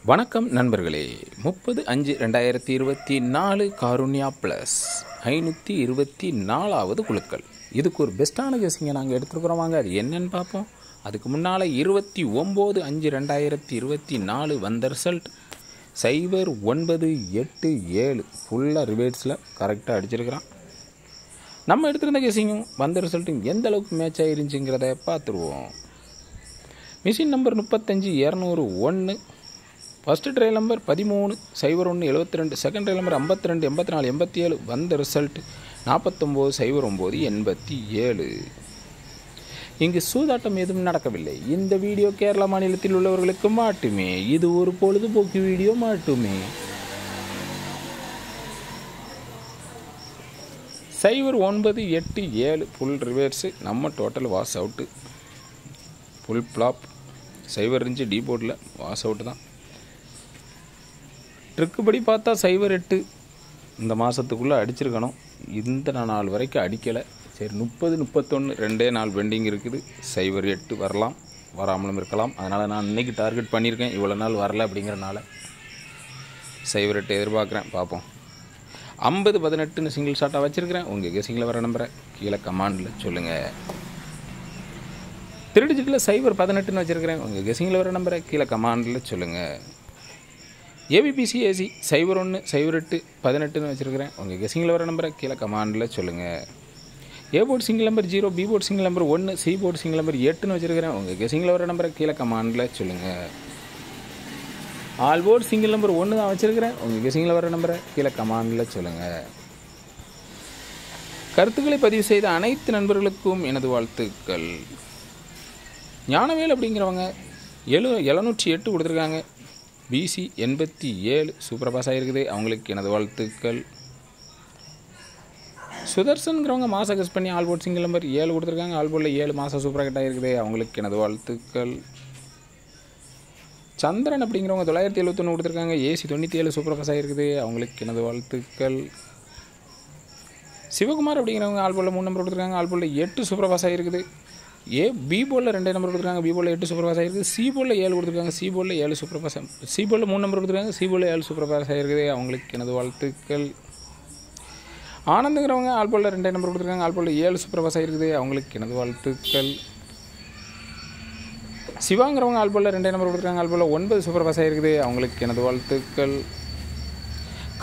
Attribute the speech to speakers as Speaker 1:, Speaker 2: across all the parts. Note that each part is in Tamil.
Speaker 1: வணக்கம் நண்பர்களே. 30/5/2024 காருண்யா ப்ளஸ் 524வது குழுக்கள். இதுக்கு ஒரு பெஸ்ட்டான கெஸிங்கை நாங்கள் எடுத்துருக்குறோம். வாங்க அது என்னன்னு பார்ப்போம். அதுக்கு முன்னால் 29/5/2024 வந்த ரிசல்ட் 0987 ஃபுல்லாக ரிவேட்ஸில் கரெக்டாக அடிச்சிருக்கிறான். நம்ம எடுத்துருந்த கெஸிங்கும் வந்த ரிசல்ட்டும் எந்த அளவுக்கு மேட்ச் ஆகிருந்துச்சுங்கிறத பார்த்துருவோம். Machine number 35/201, first trial number 13/01/72, second trial number 52/84/87, வந்த ரிசல்ட் 49/09/87. இங்கு சூதாட்டம் எதுவும் நடக்கவில்லை. இந்த வீடியோ கேரளா மாநிலத்தில் உள்ளவர்களுக்கு மட்டுமே. இது ஒரு பொழுதுபோக்கு வீடியோ மட்டுமே. 0987 ஃபுல் ரிவர்ஸு. நம்ம total wash out. Full flop 0 இருந்துச்சு. டி போர்டில் வாஷ் அவுட்டு தான். ட்ரிக்கு படி பார்த்தா 08 இந்த மாதத்துக்குள்ளே அடிச்சிருக்கணும். இந்த நாள் வரைக்கும் அடிக்கலை. சரி, 30, 31 2 நாள் பெண்டிங் இருக்குது. 08 வரலாம், வராமலும் இருக்கலாம். அதனால் நான் இன்றைக்கி டார்கெட் பண்ணியிருக்கேன். இவ்வளோ நாள் வரல அப்படிங்கிறனால 08 எதிர்பார்க்குறேன். பார்ப்போம். 50-18 சிங்கிள் ஷாட்டாக வச்சுருக்கிறேன். உங்கள் கெஸிங்கில் வர நம்பரை கீழே கமாண்டில் சொல்லுங்கள். 3 டிஜிட்டில் 018 வச்சுருக்கிறேன். உங்கள் கெஸிங்கில் வர நம்பரை கீழே கமாண்டில் சொல்லுங்கள். ஏபிபிசி ஏசி 01-08-18 வச்சுருக்கிறேன். உங்கள் கெஸிங்கில் வர நம்பரை கீழே கமாண்டில் சொல்லுங்கள். A board single number 0, B board single number 1, C board single number 8 வச்சுருக்கிறேன். உங்கள் கெஸிங்கில் வர நம்பரை கீழே கமாண்டில் சொல்லுங்கள். ஆல் போர்டு சிங்கிள் நம்பர் 1 தான் வச்சுருக்கிறேன். உங்கள் கெஸிங்கில் வர நம்பரை கீழே கமாண்டில் சொல்லுங்கள். கருத்துக்களை பதிவு செய்த அனைத்து நண்பர்களுக்கும் எனது வாழ்த்துக்கள். ஞானவேல் அப்படிங்கிறவங்க 708 கொடுத்துருக்காங்க. பிசி 87 சூப்பராக பாஸ் ஆகிருக்குது. அவங்களுக்கு எனது வாழ்த்துக்கள். சுதர்சன்கிறவங்க மாதம் கெஸ் பண்ணி ஆல்போர்ட் சிங்கிள் நம்பர் 7 கொடுத்துருக்காங்க. ஆல்போர்டில் 7 மாதம் சூப்பராக கட் ஆகிருக்குது. அவங்களுக்கு எனது வாழ்த்துக்கள். சந்திரன் அப்படிங்கிறவங்க 971 கொடுத்துருக்காங்க. ஏசி 97 சூப்பராக பாஸ் ஆகிருக்குது. அவங்களுக்கு எனது வாழ்த்துக்கள். சிவகுமார் அப்படிங்கிறவங்க ஆல்போர்டில் 3 நம்பர் கொடுத்துருக்காங்க. ஆல்போர்டில் 8 சூப்பராக பாஸ் ஆகிருக்குது. பி போர்டில் 2 நம்பர் கொடுத்துருக்காங்க. பி போர்டில் 8 சூப்பர் பாஸ் ஆகிருக்கு. சி போர்டில் 7 கொடுத்துருக்காங்க. சி போர்டில் 7 சூப்பர் பாஸ். சி போர்டில் 3 நம்பர் கொடுத்துருக்காங்க. சி போர்டில் 7 சூப்பர் பாஸ் ஆகிருக்குது. அவங்களுக்கு எனது வாழ்த்துக்கள். ஆனந்துங்கிறவங்க ஆல் போர்டில் 2 நம்பர் கொடுத்துருக்காங்க. ஆல் போர்டில் 7 சூப்பர் பாஸ் ஆகிருக்குது. அவங்களுக்கு எனது வாழ்த்துக்கள். சிவாங்கிறவங்க ஆல் போர்டில் 2 நம்பர் கொடுத்துருக்காங்க. ஆல் போர்டில் 9 சூப்பர் பாஸ் ஆகிருக்குது. அவங்களுக்கு எனது வாழ்த்துக்கள்.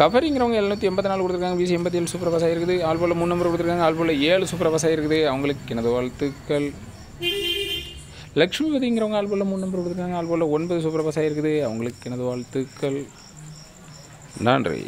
Speaker 1: கவரிங்கிறவங்க 784 கொடுத்துருக்காங்க. பிசி 87 சூப்பர் பாஸ் ஆகிருக்குது. ஆல் போர்டில் 3 நம்பர் கொடுத்துருக்காங்க. ஆல் போர்டில் 7 சூப்பர் பாஸ் ஆகிருக்குது. அவங்களுக்கு எனது வாழ்த்துக்கள். லக்ஷ்மிபதிங்கிறவங்க ஆல் போர்டில் 3 நம்பர் கொடுத்துருக்காங்க. ஆல் போர்டில் 9 சூப்பர் பாஸ் ஆகிருக்குது. அவங்களுக்கு எனது வாழ்த்துக்கள். நன்றி.